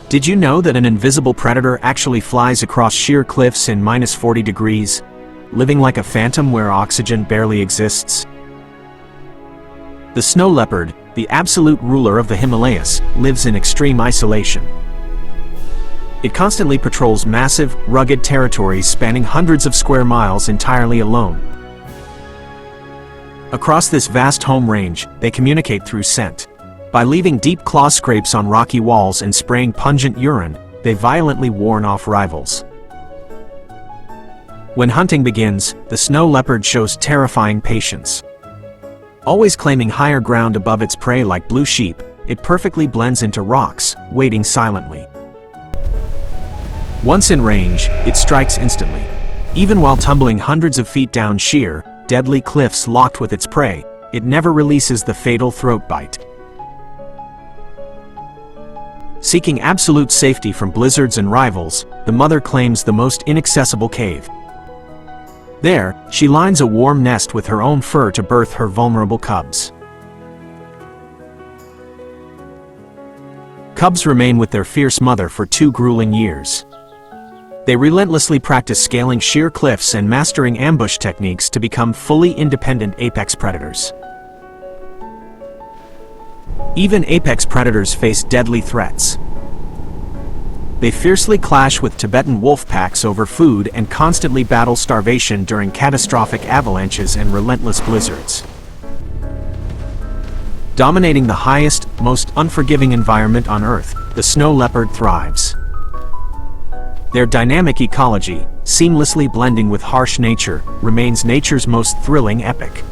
Did you know that an invisible predator actually flies across sheer cliffs in -40 degrees, living like a phantom where oxygen barely exists? The snow leopard, the absolute ruler of the Himalayas, lives in extreme isolation. It constantly patrols massive, rugged territories spanning hundreds of square miles entirely alone. Across this vast home range, they communicate through scent. By leaving deep claw scrapes on rocky walls and spraying pungent urine, they violently warn off rivals. When hunting begins, the snow leopard shows terrifying patience. Always claiming higher ground above its prey like blue sheep, it perfectly blends into rocks, waiting silently. Once in range, it strikes instantly. Even while tumbling hundreds of feet down sheer, deadly cliffs locked with its prey, it never releases the fatal throat bite. Seeking absolute safety from blizzards and rivals, the mother claims the most inaccessible cave. There, she lines a warm nest with her own fur to birth her vulnerable cubs. Cubs remain with their fierce mother for 2 grueling years. They relentlessly practice scaling sheer cliffs and mastering ambush techniques to become fully independent apex predators. Even apex predators face deadly threats. They fiercely clash with Tibetan wolf packs over food and constantly battle starvation during catastrophic avalanches and relentless blizzards. Dominating the highest, most unforgiving environment on Earth, the snow leopard thrives. Their dynamic ecology, seamlessly blending with harsh nature, remains nature's most thrilling epic.